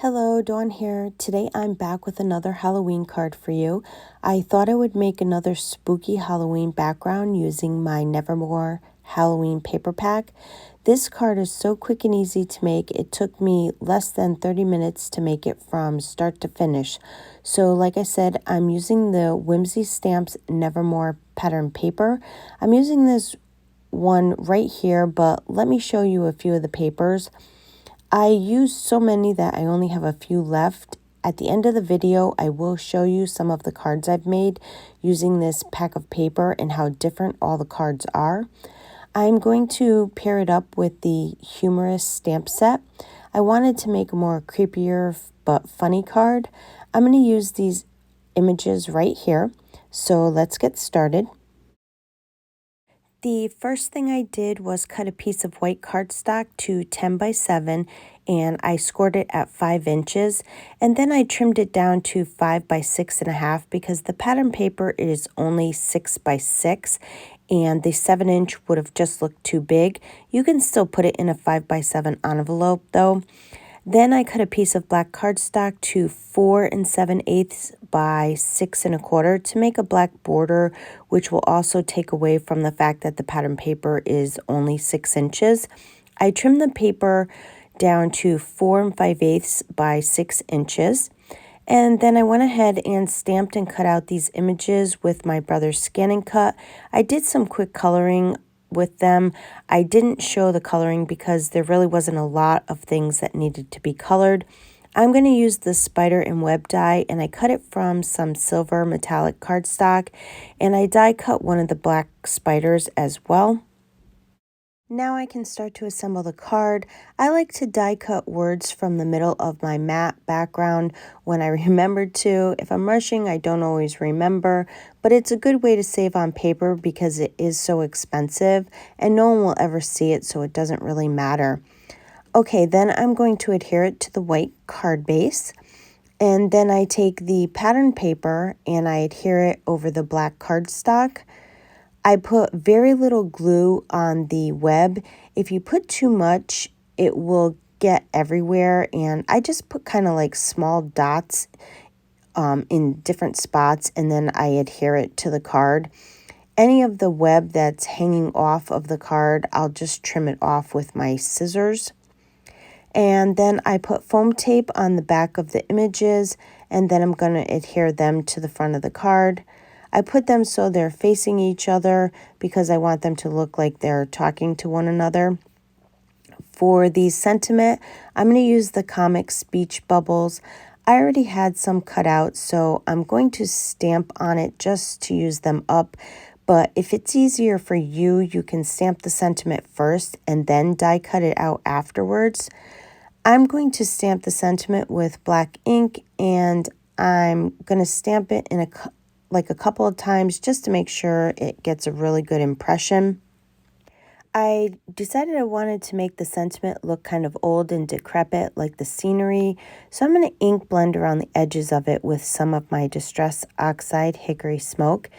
Hello, Dawn here. Today I'm back with another Halloween card for you. I thought I would make another spooky Halloween background using my Nevermore Halloween paper pack. This card is so quick and easy to make. It took me less than 30 minutes to make it from start to finish. So like I said, I'm using the Whimsy Stamps Nevermore pattern paper. I'm using this one right here, but let me show you a few of the papers. I used so many that I only have a few left. At the end of the video, I will show you some of the cards I've made using this pack of paper and how different all the cards are. I'm going to pair it up with the Humerous stamp set. I wanted to make a more creepier but funny card. I'm going to use these images right here. So let's get started. The first thing I did was cut a piece of white cardstock to 10 by 7 and I scored it at 5 inches, and then I trimmed it down to 5 by 6.5 because the pattern paper is only 6 by 6 and the 7-inch would have just looked too big. You can still put it in a 5 by 7 envelope though. Then I cut a piece of black cardstock to 4 7/8 by 6 1/4 to make a black border, which will also take away from the fact that the pattern paper is only 6 inches. I trimmed the paper down to 4 5/8 by 6 inches. And then I went ahead and stamped and cut out these images with my brother's Scan and Cut. I did some quick coloring with them. I didn't show the coloring because there really wasn't a lot of things that needed to be colored. I'm going to use the spider and web die, and I cut it from some silver metallic cardstock, and I die cut one of the black spiders as well. Now I can start to assemble the card. I like to die cut words from the middle of my matte background when I remember to. If I'm rushing, I don't always remember, but it's a good way to save on paper because it is so expensive and no one will ever see it, so it doesn't really matter. Okay, then I'm going to adhere it to the white card base. And then I take the pattern paper and I adhere it over the black cardstock. I put very little glue on the web. If you put too much, it will get everywhere. And I just put kind of like small dots in different spots, and then I adhere it to the card. Any of the web that's hanging off of the card, I'll just trim it off with my scissors. And then I put foam tape on the back of the images, and then I'm going to adhere them to the front of the card. I put them so they're facing each other because I want them to look like they're talking to one another. For the sentiment, I'm going to use the comic speech bubbles. I already had some cut out, so I'm going to stamp on it just to use them up. But if it's easier for you, you can stamp the sentiment first and then die cut it out afterwards. I'm going to stamp the sentiment with black ink, and I'm going to stamp it in a couple of times just to make sure it gets a really good impression. I decided I wanted to make the sentiment look kind of old and decrepit like the scenery, so I'm going to ink blend around the edges of it with some of my Distress Oxide Hickory Smoke.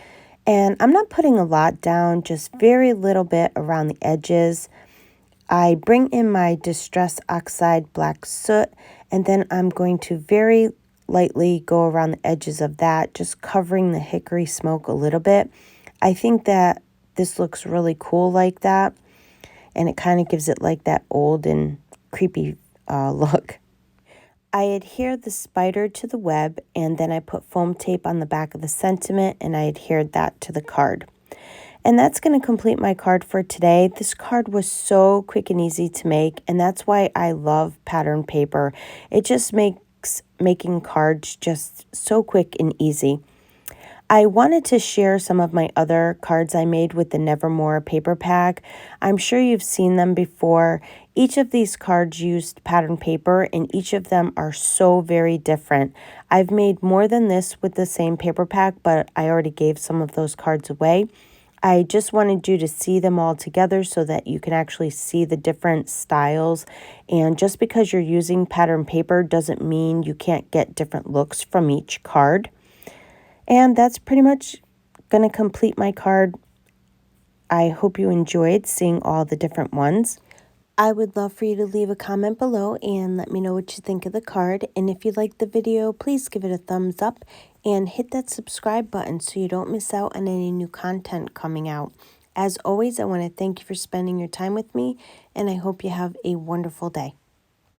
And I'm not putting a lot down, just very little bit around the edges. I bring in my Distress Oxide Black Soot, and then I'm going to very lightly go around the edges of that, just covering the hickory smoke a little bit. I think that this looks really cool like that, and it kind of gives it like that old and creepy look. I adhere the spider to the web, and then I put foam tape on the back of the sentiment, and I adhered that to the card. And that's going to complete my card for today. This card was so quick and easy to make, and that's why I love pattern paper. It just makes making cards just so quick and easy. I wanted to share some of my other cards I made with the Nevermore paper pack. I'm sure you've seen them before. Each of these cards used pattern paper, and each of them are so very different. I've made more than this with the same paper pack, but I already gave some of those cards away. I just wanted you to see them all together so that you can actually see the different styles. And just because you're using pattern paper doesn't mean you can't get different looks from each card. And that's pretty much going to complete my card. I hope you enjoyed seeing all the different ones. I would love for you to leave a comment below and let me know what you think of the card. And if you liked the video, please give it a thumbs up and hit that subscribe button so you don't miss out on any new content coming out. As always, I want to thank you for spending your time with me, and I hope you have a wonderful day.